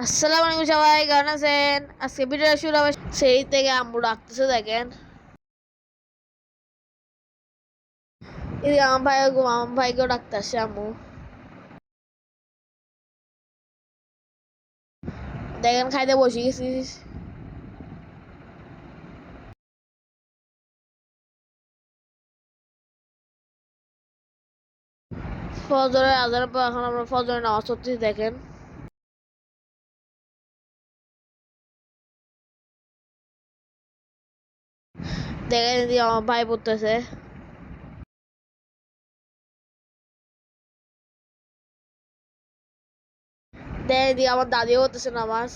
আসসালামু আলাইকুম সবাই, কেমন আছেন? আজকে ভিডিওটা শুরু হবে সেই থেকে আম্মু ডাকতেছে দেখেন। এদিকে আমার ভাইকেও ডাকতেছে আম্মু। দেখেন খাইতে বসে গেছিস। ফজরের আজানের পর এখন আমরা ফজরের নামাজ পড়তেছি দেখেন। দেখেন এদিকে আমার ভাই পড়তেছে। দেখেন এদিকে আমার দাদিও পড়তেছে নামাজ।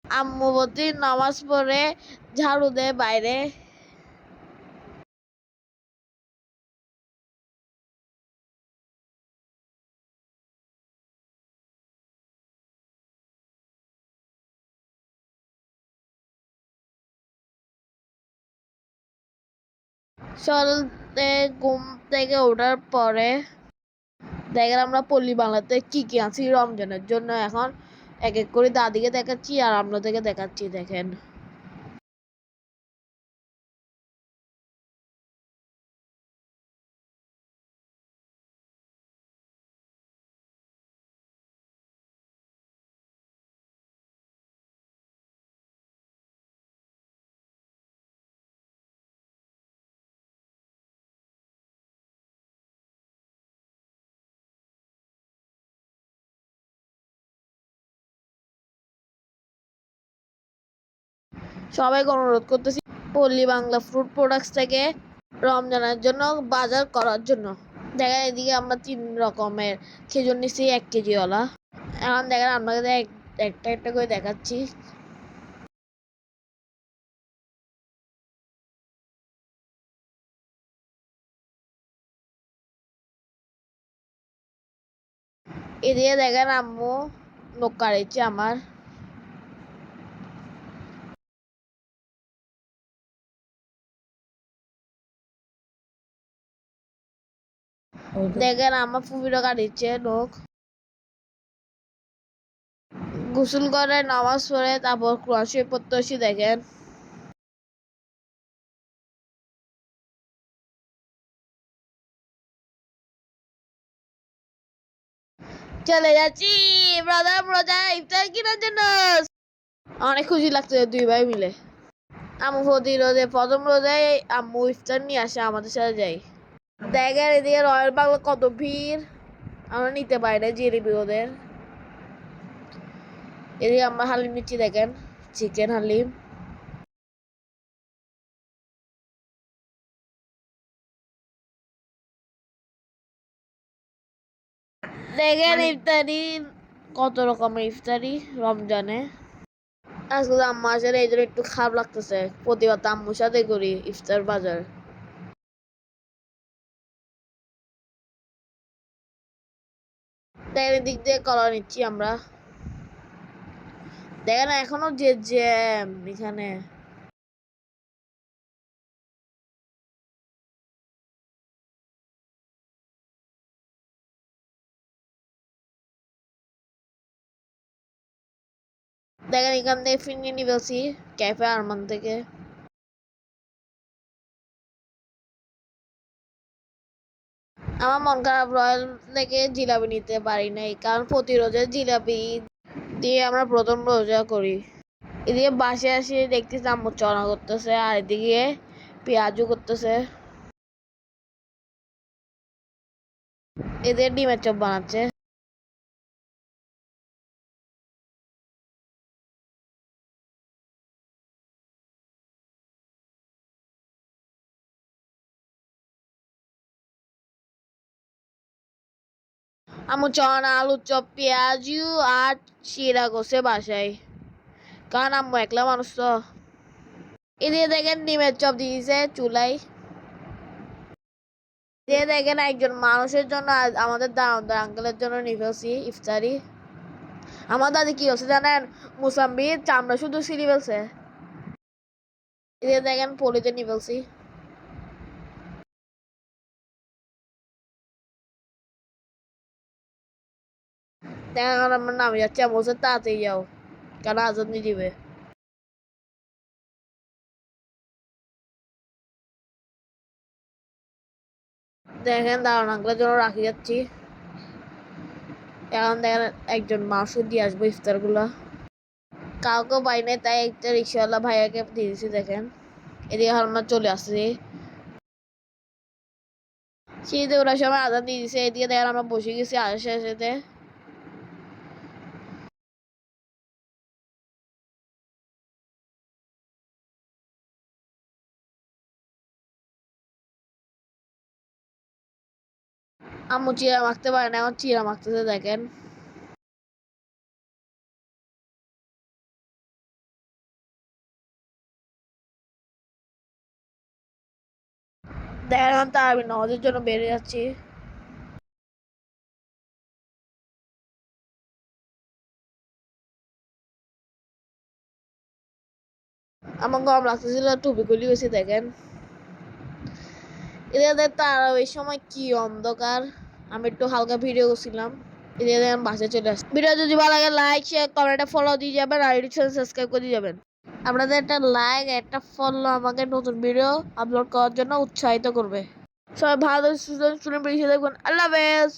আম্মু প্রতি নামাজ পড়ে ঝাড়ু দেয় বাইরে। সকালে ঘুম থেকে ওঠার পরে দেখেন আমরা পল্লী বাংলাতে কি কি আছি রমজানের জন্য। এখন এক এক করে দাদিকে দেখাচ্ছি আর আপনাদেরকে দেখাচ্ছি দেখেন। সবাইকে অনুরোধ করতেছি পল্লী বাংলা ফ্রুট প্রোডাক্টস থেকে রমজানের জন্য বাজার করার জন্য। দেখেন এদিকে আমরা 3 রকমের খেজুর নিচ্ছি 1 কেজিওয়ালা। এখন দেখেন আপনাদের একটা একটা করে দেখাচ্ছি। এদিকে দেখেন আম্মু নখ কাটছে আমার। দেখেন আমার ফুফিরও কাটছে নখ। গোসল করে নামাজ পড়ে তারপর কোরআন শরীফ পড়তে আসি দেখেন। চলে যাচ্ছি ব্রাদার রোজা ইফতার কেনার জন্য। অনেক খুশি লাগছে 2 ভাই মিলে। আম্মু প্রতি রোজে প্রথম রোজায় আম্মু ইফতার নিয়ে আসে আমাদের সাথে যাই। দেখেন এদিকে রয়্যাল বাংলা কত ভিড়, আমরা নিতে পারি না জিলিপি ওদের। এদিকে আমরা হালিম নিচ্ছি দেখেন, চিকেন হালিম। দেখেন ইফতারি কত রকমের ইফতারি রমজানে। আজকে তো আম্মা আসলে এই জন্য একটু খারাপ লাগতেছে, প্রতিবার তো আম্মুর সাথে করি ইফতার বাজার। দেখেন এদিক দিয়ে কলা নিচ্ছি আমরা। দেখেন এখনো যে জ্যাম এখানে। দেখেন এখান থেকে ফিরনি নিয়ে বলছি ক্যাফে আরমান থেকে। আমার মন খারাপ, রয়্যাল থেকে জিলাপি নিতে পারি নাই, কারণ প্রতি রোজে জিলাপি দিয়ে আমরা প্রথম রোজা করি। এদিকে বাসে আসি দেখতেছি আম্মু চনা করতেছে আর এদিকে পেঁয়াজও করতেছে। এদের ডিমের চপ বানাচ্ছে। আম্মু চনা আলুর চপ পেঁয়াজু আর শিরা করছে বাসায়, কারণ আম্মু একলা মানুষ তো। এদিকে দেখেন ডিমের চপ দিয়েছে চুলাই। দিয়ে দেখেন একজন মানুষের জন্য আমাদের দারোয়ান আঙ্কেলের জন্য নিয়ে ফেলছি ইফতারি। আমার দাদি কি হচ্ছে জানেন, মুসাম্বির চামড়া শুধু ছিঁড়ে ফেলছে। এদিকে দেখেন পলিতে নিয়ে ফেলছি। এখন আমার নামে যাচ্ছে আমি বলছে তাড়াতাড়ি যাও কেন আজাদ নিয়ে দিবে দেখেন দাঁড়ান আঙ্কেলের জন্য রাখি যাচ্ছি এখন দেখেন একজন মাংস দিয়ে আসবো ইফতার গুলা কাউকে পাই নাই তাই একটা রিক্সাওয়ালা ভাইয়াকে দিয়ে দিচ্ছি দেখেন এদিকে আমরা চলে আসছি শীতে ওরা সময় আজাদ দিয়ে দিছে এদিকে দেখেন আমরা বসে গেছি আসে আসাতে আম্মু চিরা মাখতে পারে না এখন চিরা মাখতেছে দেখেন দেখেন এখন তারাবি নামাজের জন্য বেরিয়ে যাচ্ছি আমার গরম লাগতেছিল টুপি খুলি গেছি দেখেন এদের তারা ওই সময় কি অন্ধকার আমি একটু হালকা ভিডিও করছিলাম এদের আমি বাসে চলে আসছি ভিডিও যদি ভালো লাগে লাইক শেয়ার কমেন্টে ফলো দিয়ে যাবেন আর ইউটিউব চ্যানেল সাবস্ক্রাইব করে দিয়ে যাবেন আপনাদের একটা লাইক একটা ফলো আমাকে নতুন ভিডিও আপলোড করার জন্য উৎসাহিত করবে সবাই ভালো সুস্থ দেখবেন আল্লাহ হাফেজ